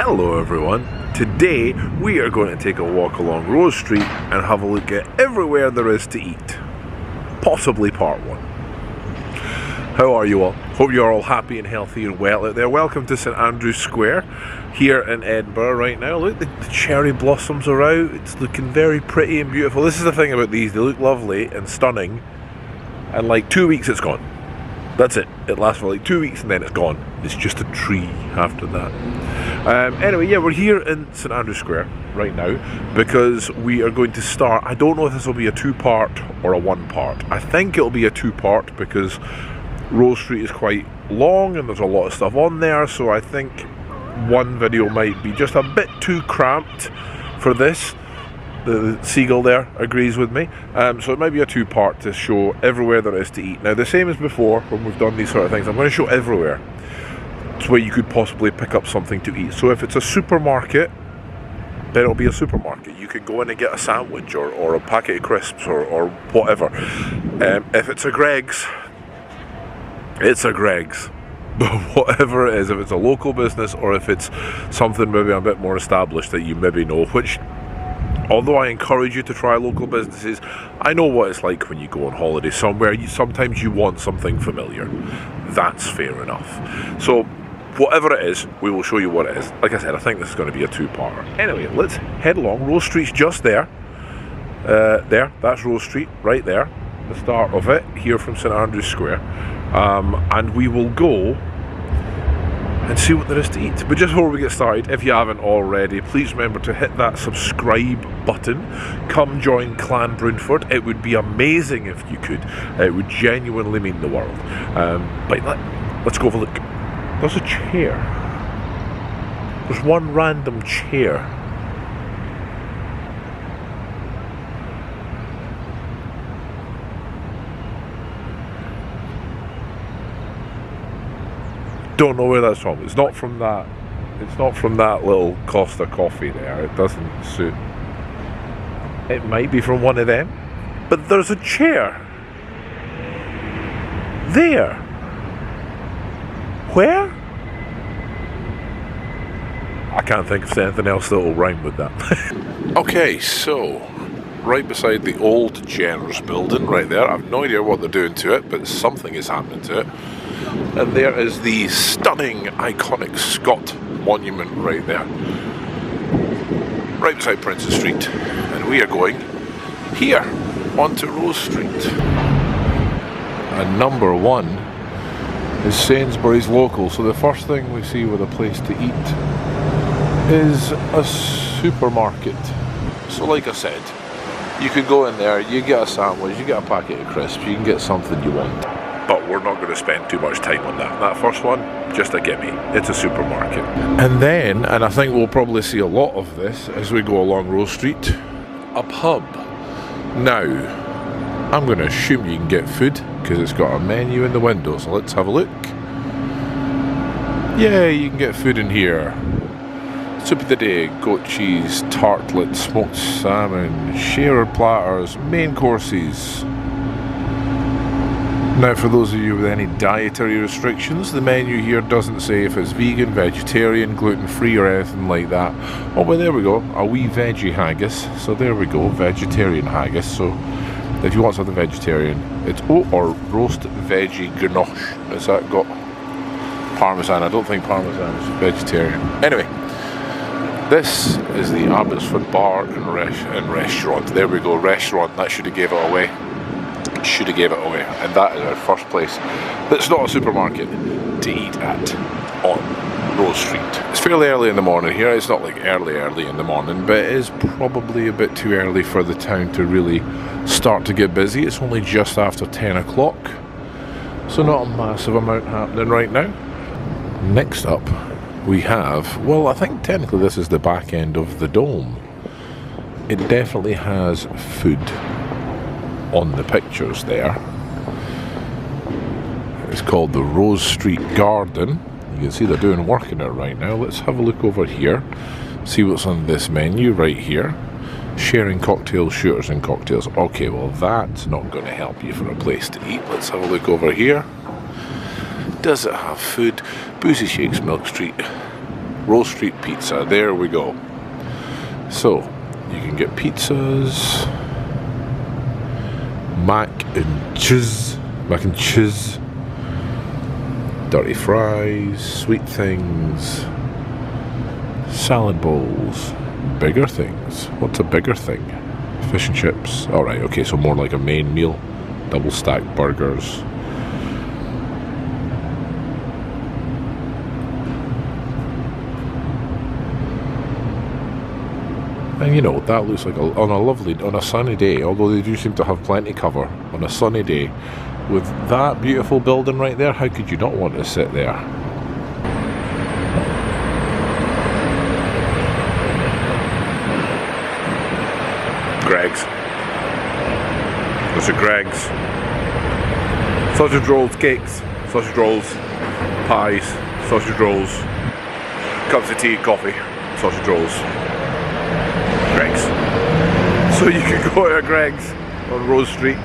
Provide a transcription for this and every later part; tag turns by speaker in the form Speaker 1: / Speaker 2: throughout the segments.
Speaker 1: Hello everyone, today we are going to take a walk along Rose Street and have a look at everywhere there is to eat. Possibly part one. How are you all? Hope you're all happy and healthy and well out there. Welcome to St Andrew's Square here in Edinburgh right now. Look, the cherry blossoms are out. It's looking very pretty and beautiful. This is the thing about these, they look lovely and stunning, and like 2 weeks it's gone. That's it. It lasts for like 2 weeks and then it's gone. It's just a tree after that. Anyway, yeah, we're here in St Andrew's Square right now because we are going to start. I don't know if this will be a two-part or a one-part. I think it'll be a two-part because Rose Street is quite long and there's a lot of stuff on there, so I think one video might be just a bit too cramped for this. The seagull there agrees with me, so it might be a two-part to show everywhere there is to eat. Now, the same as before when we've done these sort of things, I'm going to show everywhere. It's where you could possibly pick up something to eat. So if it's a supermarket, then it'll be a supermarket. You can go in and get a sandwich or a packet of crisps or whatever. If it's a Greggs, it's a Greggs. But whatever it is, if it's a local business or if it's something maybe a bit more established that you maybe know, which, although I encourage you to try local businesses, I know what it's like when you go on holiday somewhere. Sometimes you want something familiar. That's fair enough. So whatever it is, we will show you what it is. Like I said, I think this is going to be a two-parter. Anyway, let's head along. Rose Street's just there. That's Rose Street, right there. The start of it, here from St Andrew's Square. And we will go and see what there is to eat. But just before we get started, if you haven't already, please remember to hit that subscribe button. Come join Clan Broonford. It would be amazing if you could. It would genuinely mean the world. But let's go have a look. There's a chair. There's one random chair. Don't know where that's from. It's not from that. It's not from that little Costa coffee there. It doesn't suit. It might be from one of them. But there's a chair. There. Where? I can't think of anything else that will rhyme with that. Okay, so right beside the old Jenner's building, right there. I've no idea what they're doing to it, but something is happening to it. And there is the stunning, iconic Scott monument right there, right beside Princess Street. And we are going here onto Rose Street. And number one is Sainsbury's local. So the first thing we see with a place to eat is a supermarket. So like I said, you could go in there, you get a sandwich, you get a packet of crisps, you can get something you want. But we're not going to spend too much time on that. That first one, just a gimme. It's a supermarket. And then, and I think we'll probably see a lot of this as we go along Rose Street, a pub. Now, I'm going to assume you can get food because it's got a menu in the window, so let's have a look. Yeah, you can get food in here. Soup of the day, goat cheese, tartlet, smoked salmon, shared platters, main courses. Now, for those of you with any dietary restrictions, the menu here doesn't say if it's vegan, vegetarian, gluten-free or anything like that. Oh, well, there we go, a wee veggie haggis. So there we go, vegetarian haggis. So if you want something vegetarian, it's or roast veggie ganache. Has that got parmesan? I don't think parmesan is vegetarian. Anyway, this is the Abbotsford Bar and Restaurant. There we go, restaurant. That should have gave it away. And that is our first place that's not a supermarket to eat at on Rose Street. It's fairly early in the morning here. It's not like early in the morning, but it is probably a bit too early for the town to really start to get busy. It's only just after 10 o'clock, so not a massive amount happening right now. Next up we have, well, I think technically this is the back end of the dome. It definitely has food on the pictures there. It's called the Rose Street Garden. You can see they're doing work in it right now. Let's have a look over here, see what's on this menu right here. Sharing cocktails, shooters and cocktails. Okay, well that's not going to help you for a place to eat. Let's have a look over here. Does it have food? Boozy Shakes, Milk Street. Rose Street Pizza, there we go. So, you can get pizzas, mac and cheese, dirty fries, sweet things, salad bowls, bigger things. What's a bigger thing? Fish and chips. Alright, okay, so more like a main meal. Double stacked burgers. And you know, that looks like on a sunny day, although they do seem to have plenty cover, on a sunny day, with that beautiful building right there, how could you not want to sit there? Greg's. Those are Greg's. Sausage rolls, cakes, sausage rolls, pies, sausage rolls, cups of tea, coffee, sausage rolls. Greg's. So you can go to Greg's on Rose Street.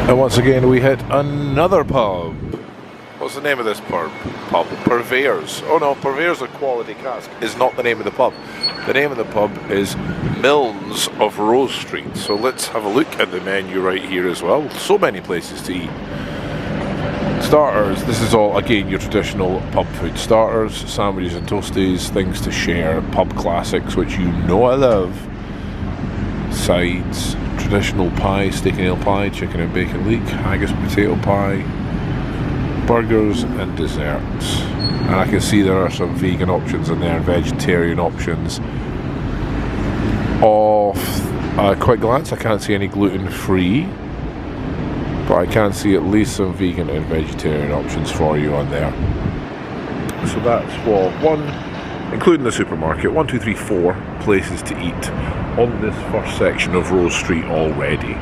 Speaker 1: And once again we hit another pub. What's the name of this pub? Purveyors. Oh no, Purveyors of Quality Cask is not the name of the pub. The name of the pub is Milnes of Rose Street. So let's have a look at the menu right here as well. So many places to eat. Starters, this is all again your traditional pub food. Starters, sandwiches and toasties, things to share, pub classics which you know I love. Sides, traditional pie, steak and ale pie, chicken and bacon leek, haggis potato pie, burgers and desserts. And I can see there are some vegan options in there, vegetarian options. Off a quick glance, I can't see any gluten-free, but I can see at least some vegan and vegetarian options for you on there. So that's for one, including the supermarket, 1, 2, 3, 4 places to eat on this first section of Rose Street already.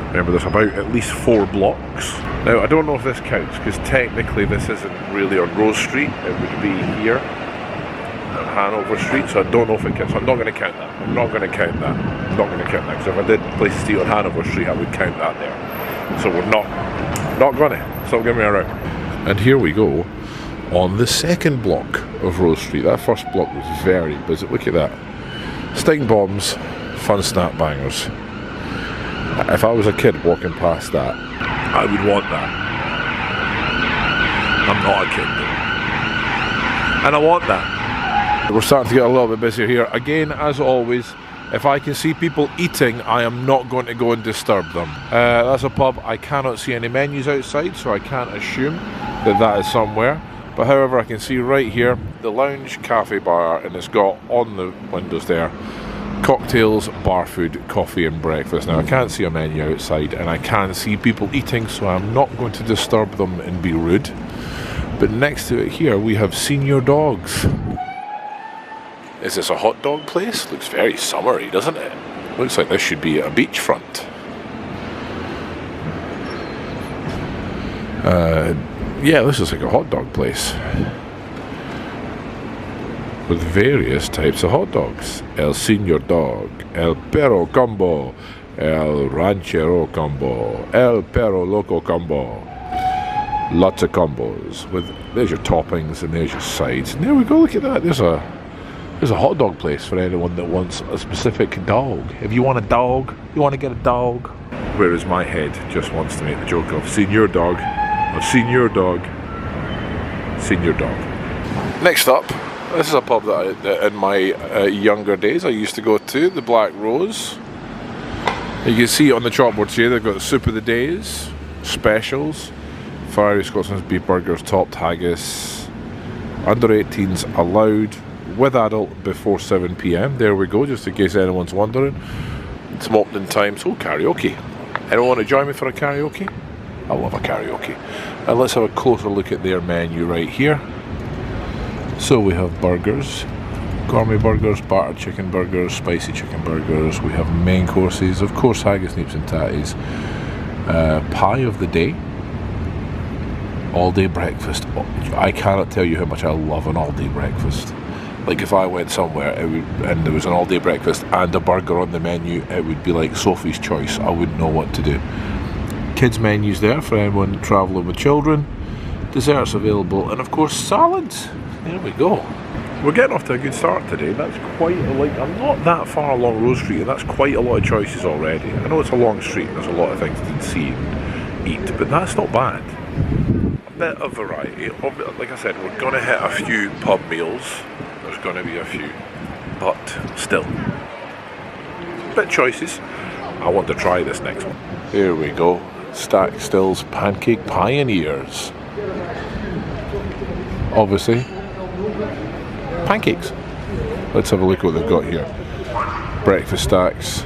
Speaker 1: Remember, there's about at least 4 blocks. Now, I don't know if this counts, because technically this isn't really on Rose Street. It would be here on Hanover Street, so I don't know if it counts. So I'm not going to count that. I'm not going to count that. I'm not going to count that, because if I did places to eat on Hanover Street, I would count that there. So we're not going to. Stop giving me a round. And here we go on the second block of Rose Street. That first block was very busy. Look at that. Sting bombs, fun snap bangers. If I was a kid walking past that, I would want that. I'm not a kid, and I want that. We're starting to get a little bit busier here. Again, as always, if I can see people eating, I am not going to go and disturb them. That's a pub. I cannot see any menus outside, so I can't assume that that is somewhere. But however, I can see right here, the lounge cafe bar, and it's got on the windows there, cocktails, bar food, coffee and breakfast. Now I can't see a menu outside and I can see people eating, so I'm not going to disturb them and be rude. But next to it here we have Senior Dogs. Is this a hot dog place? Looks very summery, doesn't it? Looks like this should be a beachfront. Yeah, this is like a hot dog place with various types of hot dogs. El Senior Dog, El Perro Combo, El Ranchero Combo, El Perro Loco Combo. Lots of combos. There's your toppings and there's your sides. And there we go, look at that. There's a hot dog place for anyone that wants a specific dog. If you want a dog, you want to get a dog. Whereas my head just wants to make the joke of Senior Dog, of Senior Dog, Senior Dog. Next up, this is a pub that in my younger days I used to go to, the Black Rose. You can see on the chalkboards here they've got Soup of the Days, specials, Fiery Scotsman's beef burgers, topped haggis, under 18s allowed, with adult before 7 PM. There we go, just in case anyone's wondering. It's opening time, so karaoke. Anyone want to join me for a karaoke? I love a karaoke. And let's have a closer look at their menu right here. So we have burgers, gourmet burgers, battered chicken burgers, spicy chicken burgers. We have main courses, of course, haggis, neeps and tatties. Pie of the day, all day breakfast. I cannot tell you how much I love an all day breakfast. Like if I went somewhere and there was an all day breakfast and a burger on the menu, it would be like Sophie's choice. I wouldn't know what to do. Kids menus there for anyone travelling with children. Desserts available, and of course salads. There we go. we're getting off to a good start today. That's quite I'm not that far along Rose Street, and that's quite a lot of choices already. I know it's a long street and there's a lot of things to see and eat, but that's not bad. A bit of variety. Like I said, we're going to hit a few pub meals. There's going to be a few, but still, bit choices. I want to try this next one. Here we go. Stack Still's Pancake Pioneers. Obviously, pancakes. Let's have a look at what they've got here. Breakfast stacks.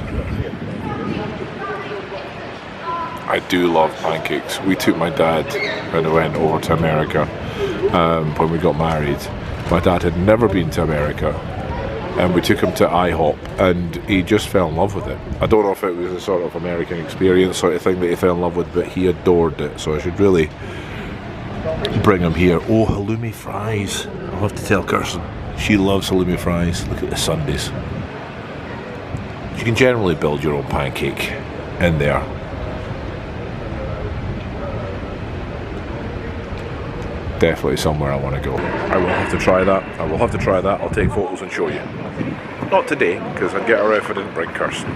Speaker 1: I do love pancakes. We took my dad when we went over to America when we got married. My dad had never been to America, and we took him to IHOP, and he just fell in love with it. I don't know if it was a sort of American experience sort of thing that he fell in love with, but he adored it, so I should really bring him here. Oh, halloumi fries. I'll have to tell Kirsten. She loves halloumi fries. Look at the sundaes. You can generally build your own pancake in there. Definitely somewhere I want to go. I will have to try that. I will have to try that. I'll take photos and show you. Not today, because I'd get her if I didn't bring Kirsten.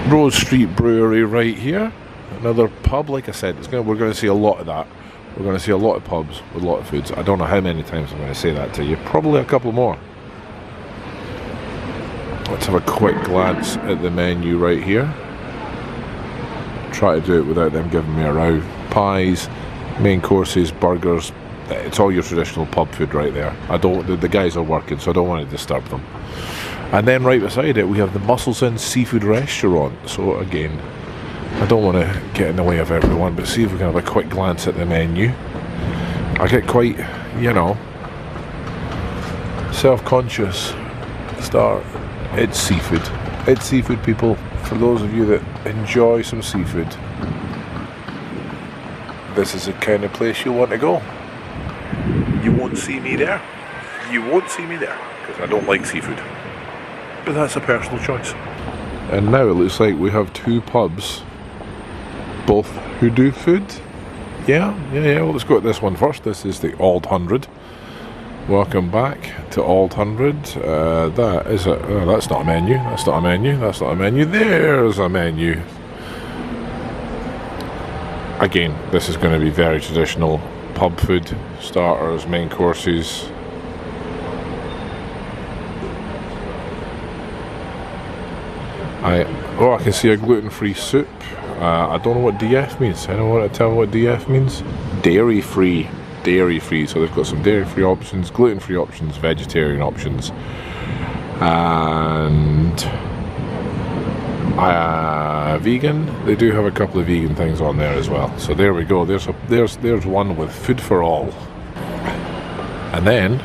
Speaker 1: Rose Street Brewery right here. Another pub. Like I said, we're going to see a lot of that. We're going to see a lot of pubs with a lot of foods. I don't know how many times I'm going to say that to you. Probably a couple more. Let's have a quick glance at the menu right here. Try to do it without them giving me a row. Pies, main courses, burgers. It's all your traditional pub food right there. The guys are working, so I don't want to disturb them. And then right beside it, we have the Mussels Inn Seafood Restaurant. So again, I don't want to get in the way of everyone, but see if we can have a quick glance at the menu. I get quite, self-conscious. Start. It's seafood. It's seafood, people. For those of you that enjoy some seafood, this is the kind of place you want to go. You won't see me there. You won't see me there, because I don't like seafood. But that's a personal choice. And now it looks like we have two pubs, both who do food. Yeah, well, let's go at this one first. This is the Old 100. Welcome back to Old 100. That is a... Oh, that's not a menu. That's not a menu. That's not a menu. There's a menu. Again, this is going to be very traditional pub food. Starters, main courses. I can see a gluten-free soup. I don't know what DF means. I don't want to tell what DF means. Dairy-free. Dairy-free. So they've got some dairy-free options, gluten-free options, vegetarian options, and vegan. They do have a couple of vegan things on there as well. So there we go. There's one with food for all. And then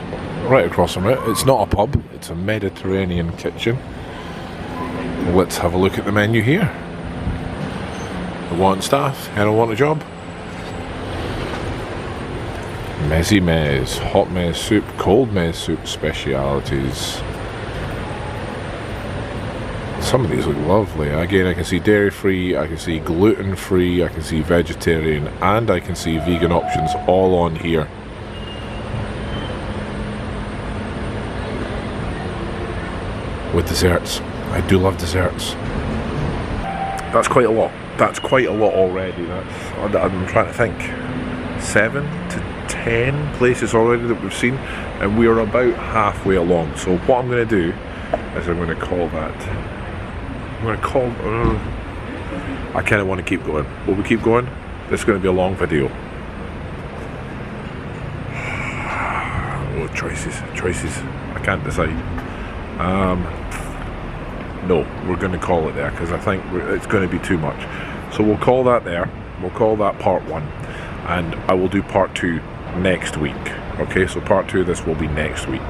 Speaker 1: right across from it, it's not a pub. It's a Mediterranean kitchen. Let's have a look at the menu here. I want staff, I don't want a job. Mezzy mez, hot mez soup, cold mez soup, specialities. Some of these look lovely. Again, I can see dairy free, I can see gluten free, I can see vegetarian, and I can see vegan options all on here. With desserts. I do love desserts. That's quite a lot. That's quite a lot already. I'm trying to think. 7 to 10 places already that we've seen, and we're about halfway along. So what I'm going to do is I'm going to call that. I kind of want to keep going. Will we keep going? This is going to be a long video. Oh, choices. I can't decide. No, we're going to call it there because I think it's going to be too much. So we'll call that there. We'll call that part 1, and I will do part 2 next week. Okay, so part 2 of this will be next week.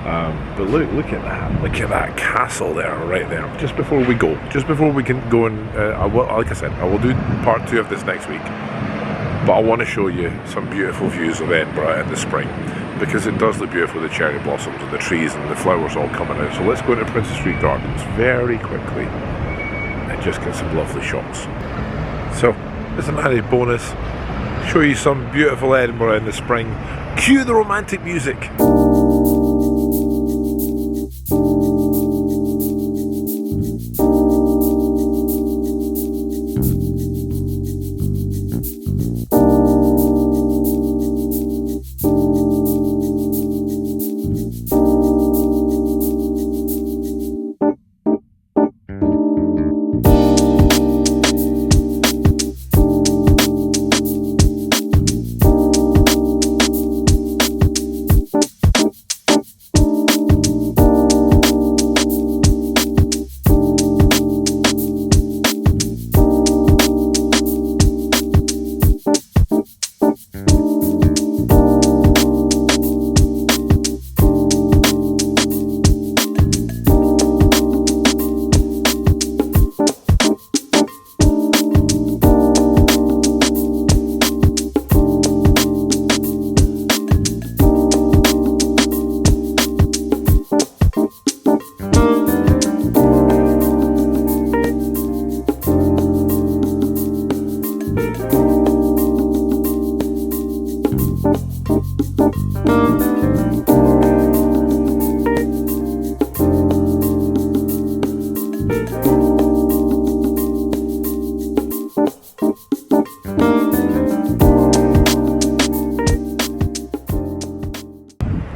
Speaker 1: But look at that! Look at that castle there, right there. Just before we can go and like I said, I will do part 2 of this next week. But I want to show you some beautiful views of Edinburgh in the spring, because it does look beautiful with the cherry blossoms and the trees and the flowers all coming out. So let's go into Princess Street Gardens very quickly and just get some lovely shots. So, as an added bonus, show you some beautiful Edinburgh in the spring. Cue the romantic music!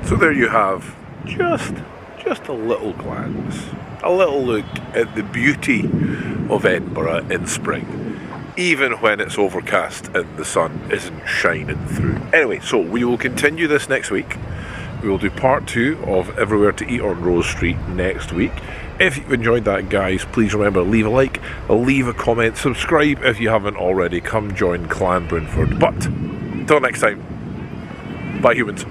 Speaker 1: So there you have just a little glance, a little look at the beauty of Edinburgh in spring, even when it's overcast and the sun isn't shining through. Anyway, so we will continue this next week. We will do part 2 of Everywhere to Eat on Rose Street next week. If you've enjoyed that, guys, please remember, leave a like, leave a comment, subscribe if you haven't already. Come join Clan Broonford. But until next time, bye humans.